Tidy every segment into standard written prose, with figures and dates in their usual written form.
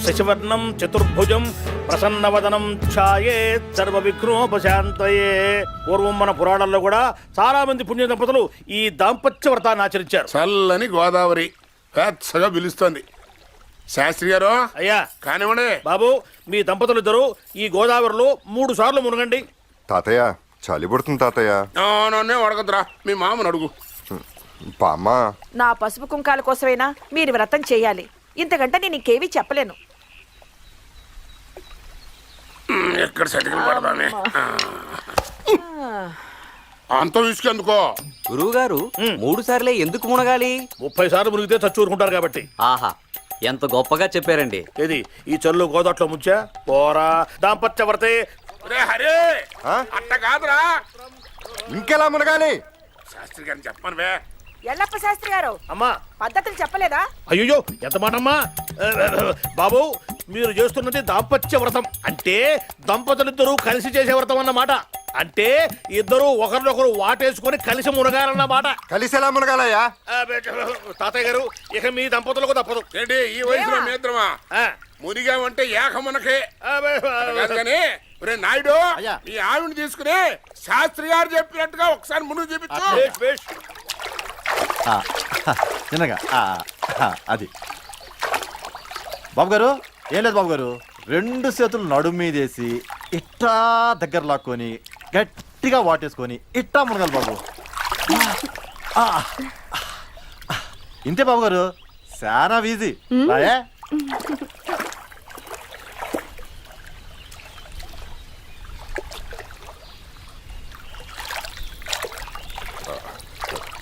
శశివర్ణం చతుర్భుజం ప్రసన్నవదనం ఛాయేత్ సర్వ విఘ్నోపశాంతయే. పూర్వం మన పురాణాల్లో కూడా చాలా మంది పుణ్య దంపతులు ఈ దాంపత్య వ్రతాన్ని ఆచరించారు. చల్లని గోదావరి పెచ్చగా పిలుస్తోంది. శాస్త్రి గారు అయ్యా కానివ్వండి. బాబు, మీ దంపతులు ఇద్దరు ఈ గోదావరిలో 3 సార్లు మునగండి. తాతయ్య చలి పడుతుంది తాతయ్య. నన్నే అడగదురా, మీ మామను అడుగు. బామ్మ నా పసుపు కుంకాల కోసమైనా మీరు వ్రతం చేయాలి. ఇంతకంటే నేను ఇంకేమీ చెప్పలేను. ఎక్కడ సెటిల్ పడదామే. అంత విసుకెందుకో. గురువు గారు 3 సార్లే ఎందుకు మునగాలి? 30 సార్లు మునిగితే చచ్చూరుకుంటారు కాబట్టి. ఆహా, ఎంత గొప్పగా చెప్పారండి. ఏది ఈ చల్లు గోదాట్లో ముంచా పోరా దాంపత్య వ్రతే. హరే అట్ట కాదురా, ఇంకెలా మునగాలి? శాస్త్రి గారిని చెప్పను వే. ఎల్లప్ప శాస్త్రి గారు అమ్మా పద్ధతులు చెప్పలేదా? అయ్యో ఎంత మాటమ్మా. బాబు, మీరు చేస్తున్నది దాంపత్య వ్రతం అంటే దంపతులిద్దరూ కలిసి చేసే వ్రతం అన్నమాట. అంటే ఇద్దరు ఒకరినొకరు వాటేసుకొని కలిసి మునగాలన్నమాట. కలిసి ఎలా మునగాలయ్యా? తాతయ్య గారు, ఇక మీ దంపతులకు తప్పదు. ఏంటి ఈ వయసులో మేద్రమా మునిగామంటే ఏకమునకే కానీ. నాయుడు, ఈ ఆవిడ తీసుకుని శాస్త్రి గారు చెప్పినట్టుగా ఒకసారి మునుగు చూపించు. చిన్నగా అది. బాబు గారు ఏం లేదు బాబు గారు, 2 చేతులు నడుము మీదేసి ఇట్టా దగ్గర లాక్కొని గట్టిగా వాటేసుకొని ఇట్టా మునగాలి బాబు. ఇంతే బాబు గారు, చాలా ఈజీ. రాయే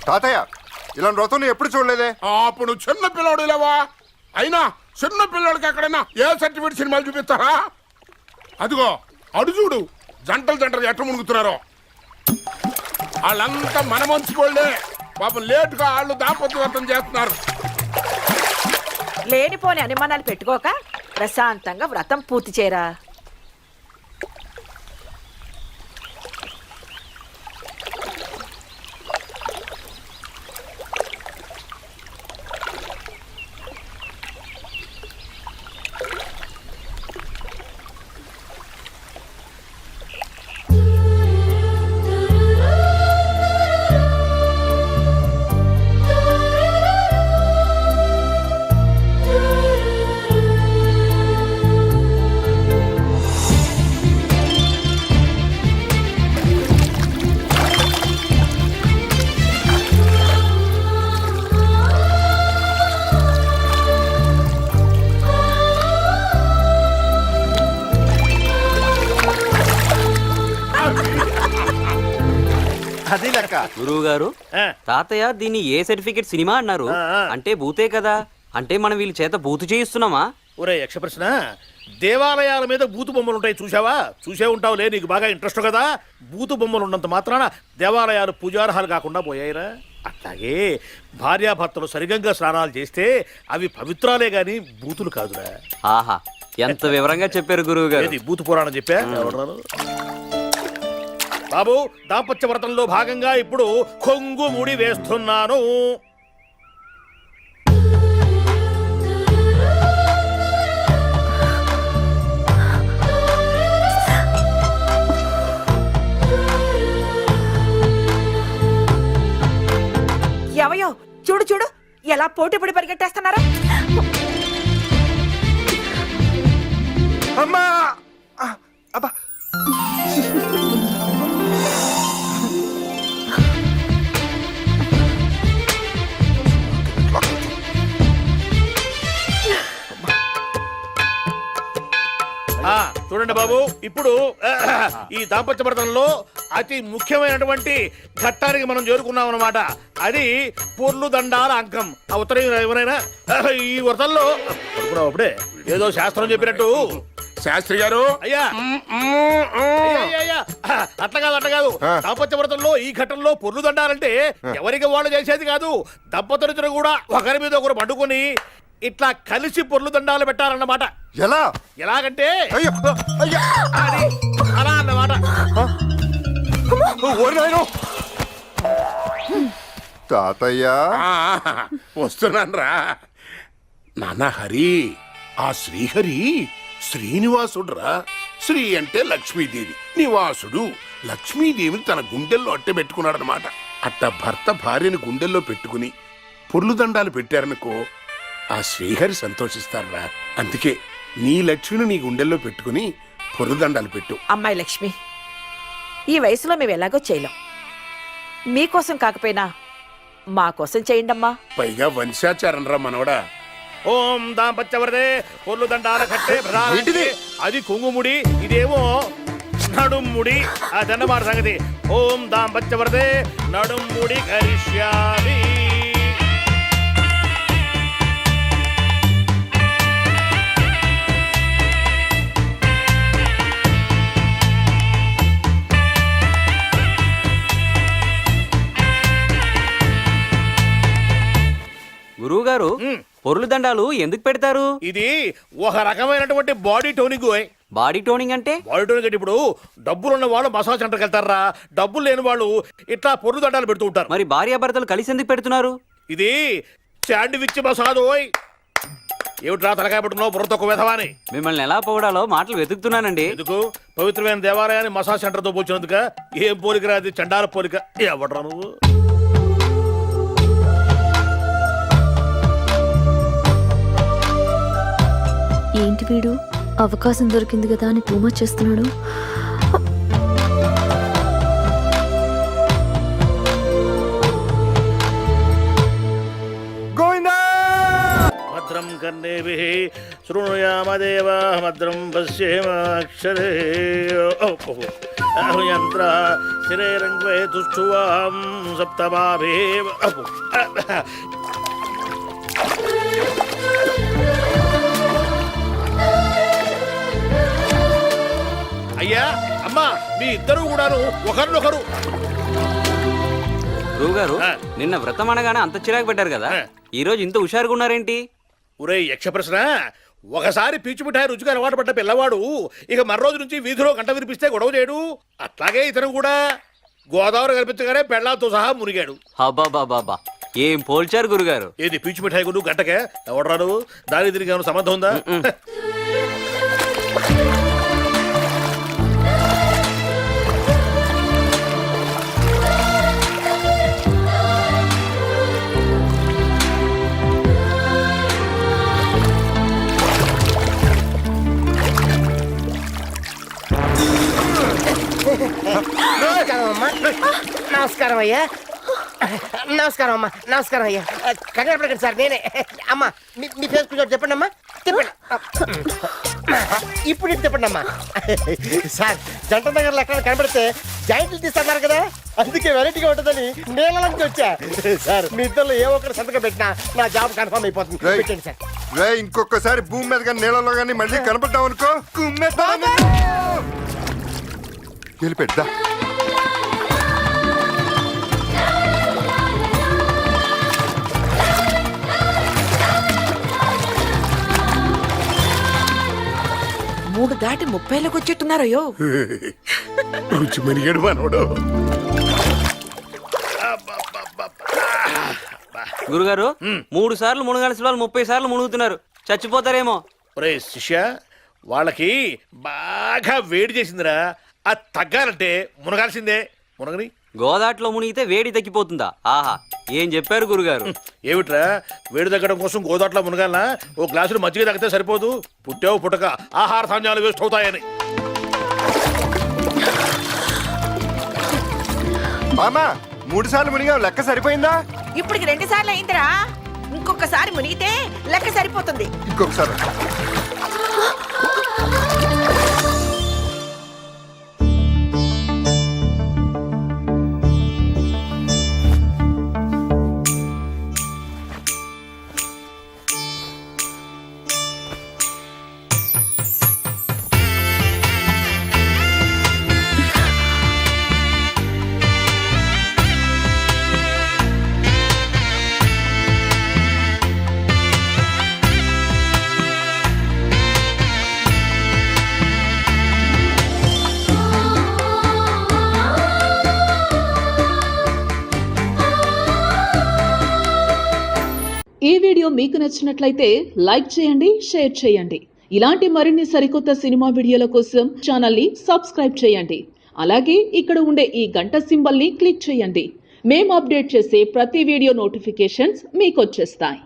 తాతయ్య ఇలాంటి వ్రతం నేను ఎప్పుడు చూడలేదే. అప్పుడు చిన్న పిల్లోడు లేవా? అయినా చిన్న పిల్లోడికి ఎక్కడైనా ఏ సర్టిఫికేట్ సినిమాలు చూపిస్తారా? అదిగో అడు చూడు, జంటలు ఎట్ట మునుగుతున్నారో. వాళ్ళంతా మన మంచుకోళ్లే. పాపం లేటుగా వాళ్ళు దాంపత్య వ్రతం చేస్తున్నారు. లేనిపోని అనుమానాలు పెట్టుకోక ప్రశాంతంగా వ్రతం పూర్తి చేయరా. అది లెక్క. గురువు గారు, తాతయ్య దీన్ని ఏ సర్టిఫికేట్ సినిమా అన్నారు? అంటే భూతే కదా. అంటే మనం వీళ్ళ చేత బూతు చేయిస్తున్నామా? ఒరే యక్ష ప్రశ్న, దేవాలయాల మీద బూతు బొమ్మలు ఉంటాయి చూసావా? చూసే ఉంటావులే, నీకు బాగా ఇంట్రెస్ట్ కదా. బూతు బొమ్మలు ఉన్నంత మాత్రాన దేవాలయాలు పూజార్హాలు కాకుండా పోయాయిరా. అట్లాగే భార్యాభర్తలు సరిగంగా స్నానాలు చేస్తే అవి పవిత్రాలే గాని బూతులు కాదురా. ఆహా, ఎంత వివరంగా చెప్పారు గురువు గారు. ఏది బూతు పురాణం చెప్పా? బాబు, దాంపత్య వ్రతంలో భాగంగా ఇప్పుడు కొంగు ముడి వేస్తున్నాను. ఎవయో చూడు చూడు ఎలా పోటీ పడి పరిగెట్టేస్తున్నారా. అమ్మా అబ్బా. చూడండి బాబు, ఇప్పుడు ఈ దాంపత్య వ్రతంలో అతి ముఖ్యమైనటువంటి ఘట్టానికి మనం చేరుకున్నాం అన్నమాట. అది పొర్లు దండాల అంకం. ఆ ఉత్తరం ఎవరైనా ఈ వ్రతంలో అప్పుడే ఏదో శాస్త్రం చెప్పినట్టు. శాస్త్రి గారు అయ్యా అట్లా కాదు. దాంపత్య వ్రతంలో ఈ ఘట్టంలో పొర్లు దండాలంటే ఎవరికి వాళ్ళు చేసేది కాదు. దంపతులిద్దరు కూడా ఒకరి మీద ఒకరు పండుకొని ఇట్లా కలిసి పొర్లు దండాలు పెట్టారన్నమాట. ఎలా? ఎలాగంటే అలా అన్నమాట. తాతయ్య వస్తున్నాను రా. నాన్న హరి, ఆ శ్రీహరి శ్రీనివాసుడురా. శ్రీ అంటే లక్ష్మీదేవి, నివాసుడు లక్ష్మీదేవిని తన గుండెల్లో అట్టబెట్టుకున్నాడనమాట. అట్ట భర్త భార్యని గుండెల్లో పెట్టుకుని పొర్లు దండాలు పెట్టారనుకో, ఆ శ్రీహరి సంతోషిస్తారా. అందుకే నీ లక్ష్మిని నీ గుండెల్లో పెట్టుకుని పొర్లు దండాలు పెట్టు. అమ్మాయి లక్ష్మి, ఈ వయసులో మేము ఎలాగో చేయలేం. మీకోసం కాకపోయినా మా కోసం చేయండమ్మా. పైగా వంశాచారం రా మనవడా. ఓం దాంపత్యవరదే పొర్లు దండాల కట్టే ప్రధాన అది కుంగుముడి, ఇదేమో నడుముడి. ఆ దండమాట సంగతి. ఓం దాంపత్యవరదే నడుముడి కరిష్యామి. గురువు గారు పొర్లు దండాలు ఎందుకు పెడతారు? ఇది ఒక రకమైనటువంటి బాడీ టోనింగ్. బాడీ టోనింగ్ అంటే? బాడీ టోనింగ్ అంటే ఇప్పుడు డబ్బులున్న వాళ్ళు మసాజ్ సెంటర్కి వెళ్తారా, డబ్బులు లేని వాళ్ళు ఇట్లా పొర్లు దండాలు పెడుతూ ఉంటారు. మరి భార్యాభర్తలు కలిసి ఎందుకు పెడుతున్నారు? ఇది శాండ్విచ్ మసాజ్. ఓయ్ ఏమిట్రా తలకాయ పెట్టుకున్నావు బుర్రతో ఒక విధవాని. మిమ్మల్ని ఎలా పొగడాలో మాటలు వెతుకుతున్నానండి. ఎందుకు? పవిత్రమైన దేవాలయాన్ని మసాజ్ సెంటర్తో పోల్చినందుక? ఏం పోలిక రాది, చండాల పోలిక. ఎవడ్రా నువ్వు? ఏంటి వీడు అవకాశం దొరికింది కదా అని టూ మచ్ చేస్తున్నాడు. గోవిందా భద్రం కర్ణేభిః శృణుయామదేవ భద్రం పశ్యేమాక్షరే యంత్ర స్థిరేరంగ్వే తుష్టువాం సప్తమాభిః. అయ్యా అమ్మా, మీ ఇద్దరు కూడాను ఒకరినొకరు. గురువు గారు ఆ. నిన్న వ్రతం అనగానే అంత చిరాకు పెట్టారు కదా, ఆ. ఈ రోజు ఇంత హుషారుగా ఉన్నారేంటి? ఒరే యక్ష ప్రశ్న, ఒకసారి పీచు మిఠాయి రుచిగా అలవాటు పడ్డ పిల్లవాడు ఇక మరో రోజు నుంచి వీధిలో గంట వినిపిస్తే గొడవ చేయడు. అట్లాగే ఇతను కూడా గోదావరి కల్పించగానే పెళ్ళాలతో సహా మునిగాడు. అబ్బాబాబా, ఏం పోల్చారు గురుగారు. ఏది పీచు మిఠాయి గుడు గంటకే ఎవడరాడు? దాని దీనికి ఏమైనా సంబంధం ఉందా? నమస్కారం అయ్యా. నమస్కారం అమ్మా. నమస్కారం అయ్యా. కంగారు పడకండి సార్, నేనే. అమ్మా మీ ఫేస్ కొంచెం చెప్పండి అమ్మా. చెప్పండి. ఇప్పుడు ఇటు చెప్పండి అమ్మా. సార్ జంట నగర్లో ఎక్కడ కనబడితే జాయింట్లు తీస్తున్నారు కదా, అందుకే వెరైటీగా ఉంటుందని నీళ్ళకి వచ్చా. సార్ మీ ఇద్దరు ఏ ఒక్కరు సంతకం పెట్టినా నా జాబ్ కన్ఫర్మ్ అయిపోతుంది. పెట్టండి సార్. రే ఇంకొకసారి భూమి మీద కానీ నీళ్ళలో కానీ మళ్ళీ కనపడ్డావు అనుకో వెళ్ళిపెట్టా. మూడు దాటి 30లోకి వచ్చేట్టున్నారయ్యో. రుచి మరిగాడు మనవడు. గురుగారు 3 సార్లు మునగాల్సిన వాళ్ళు 30 సార్లు మునుగుతున్నారు, చచ్చిపోతారేమో. ఒరే శిష్య, వాళ్ళకి బాగా వేడి చేసిందిరా. అది తగ్గాలంటే మునగాల్సిందే. మునగని గోదాట్లో మునిగితే వేడి తగ్గిపోతుందా? ఆహా, ఏం చెప్పారు గురుగారు. ఏమిట్రా, వేడి తగ్గడం కోసం గోదాట్లో మునగాలనా? ఓ గ్లాసులు మజ్జిగ తగ్గితే సరిపోదు. పుట్టావు పుట్టక ఆహార ధాన్యాలు వేస్ట్ అవుతాయని. మామా 3 సార్లు మునిగా లెక్క సరిపోయిందా? ఇప్పటికి 2 సార్లు అయిందిరా. ఇంకొకసారి మునిగితే లెక్క సరిపోతుంది. ఇంకొకసారి ఈ వీడియో మీకు నచ్చినట్లయితే లైక్ చేయండి, షేర్ చేయండి. ఇలాంటి మరిన్ని సరికొత్త సినిమా వీడియోల కోసం ఛానల్ని సబ్స్క్రైబ్ చేయండి. అలాగే ఇక్కడ ఉండే ఈ గంట సింబల్ని క్లిక్ చేయండి. మేము అప్డేట్ చేసే ప్రతి వీడియో నోటిఫికేషన్స్ మీకు వచ్చేస్తాయి.